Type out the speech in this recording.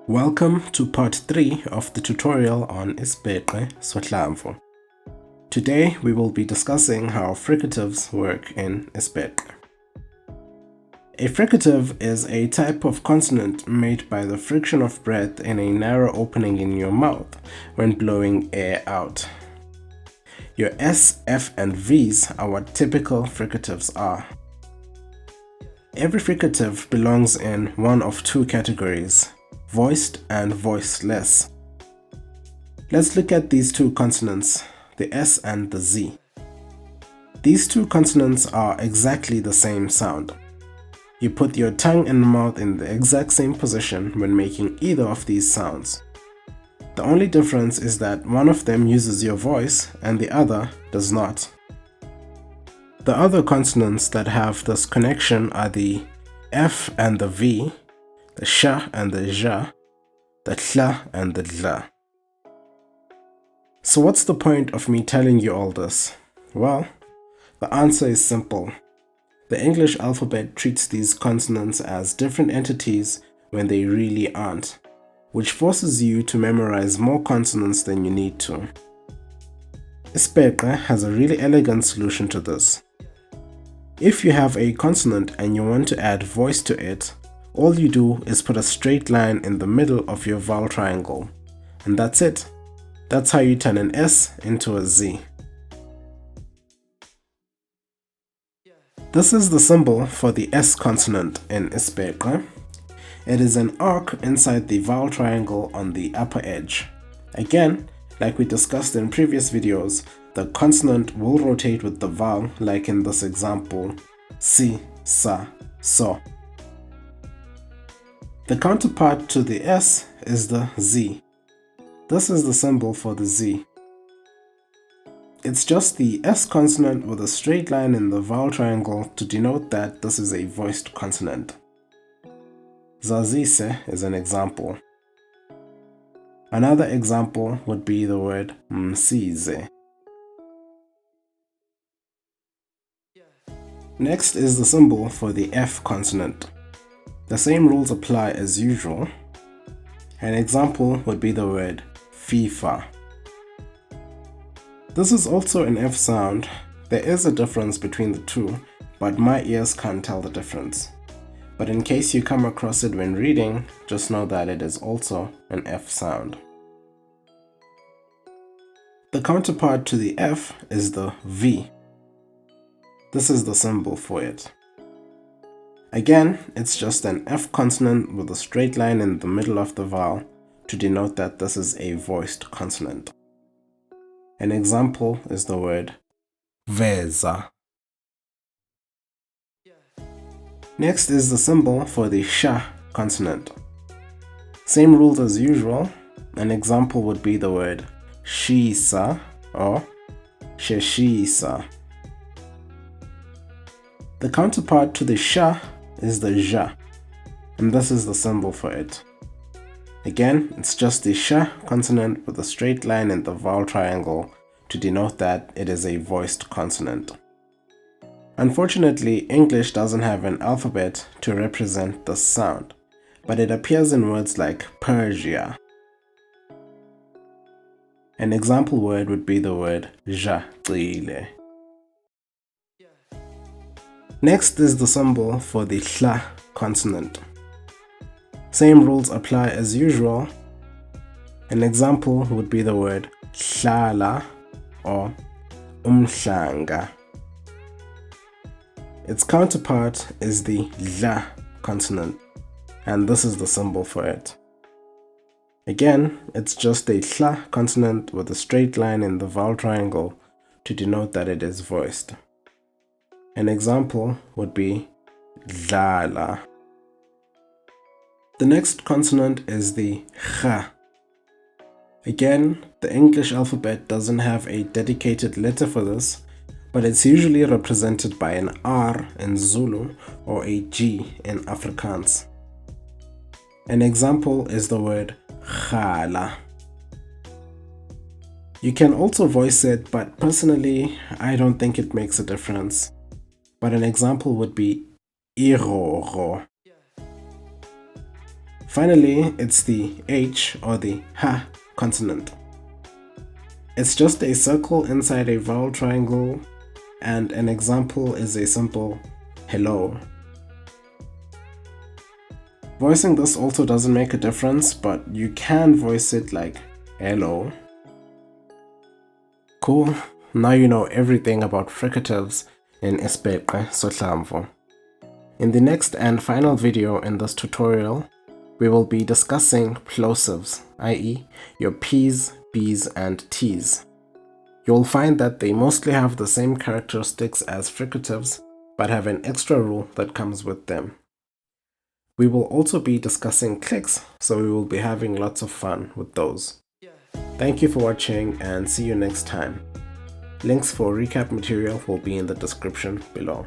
Welcome to part 3 of the tutorial on Isibheqe Sohlamvu. Today we will be discussing how fricatives work in Isibheqe. A fricative is a type of consonant made by the friction of breath in a narrow opening in your mouth when blowing air out. Your S, F and V's are what typical fricatives are. Every fricative belongs in one of two categories: voiced and voiceless. Let's look at these two consonants, the S and the Z. These two consonants are exactly the same sound. You put your tongue and mouth in the exact same position when making either of these sounds. The only difference is that one of them uses your voice and the other does not. The other consonants that have this connection are the F and the V, the sh and the ja, the tla and the dla. So what's the point of me telling you all this? Well, the answer is simple. The English alphabet treats these consonants as different entities when they really aren't, which forces you to memorize more consonants than you need to. Isibheqe has a really elegant solution to this. If you have a consonant and you want to add voice to it, all you do is put a straight line in the middle of your vowel triangle, and that's it. That's how you turn an S into a Z. This is the symbol for the S consonant in Isibheqe. It is an arc inside the vowel triangle on the upper edge. Again, like we discussed in previous videos, the consonant will rotate with the vowel, like in this example, si, sa, so. The counterpart to the S is the Z. This is the symbol for the Z. It's just the S consonant with a straight line in the vowel triangle to denote that this is a voiced consonant. Zazise is an example. Another example would be the word msize. Next is the symbol for the F consonant. The same rules apply as usual. An example would be the word FIFA. This is also an F sound. There is a difference between the two, but my ears can't tell the difference. But in case you come across it when reading, just know that it is also an F sound. The counterpart to the F is the V. This is the symbol for it. Again, it's just an F consonant with a straight line in the middle of the vowel to denote that this is a voiced consonant. An example is the word veza. Next is the symbol for the sh consonant. Same rules as usual. An example would be the word shisa or sheshisa. The counterpart to the sh is the ja, and this is the symbol for it. Again, it's just the sh consonant with a straight line in the vowel triangle to denote that it is a voiced consonant. Unfortunately, English doesn't have an alphabet to represent this sound, but it appears in words like Persia. An example word would be the word jaqile. Next is the symbol for the hla consonant. Same rules apply as usual. An example would be the word hlala or umhlanga. Its counterpart is the la consonant, and this is the symbol for it. Again, it's just a hla consonant with a straight line in the vowel triangle to denote that it is voiced. An example would be dlala. The next consonant is the kha. Again, the English alphabet doesn't have a dedicated letter for this, but it's usually represented by an R in Zulu or a G in Afrikaans. An example is the word khala. You can also voice it, but personally, I don't think it makes a difference. But an example would be iroro. Finally, it's the H or the ha consonant. It's just a circle inside a vowel triangle, and an example is a simple hello. Voicing this also doesn't make a difference, but you can voice it like hello. Cool, now you know everything about fricatives in Isibheqe Sohlamvu. In the next and final video in this tutorial, we will be discussing plosives, i.e. your P's, B's and T's. You'll find that they mostly have the same characteristics as fricatives, but have an extra rule that comes with them. We will also be discussing clicks, so we will be having lots of fun with those. Thank you for watching and see you next time. Links for recap material will be in the description below.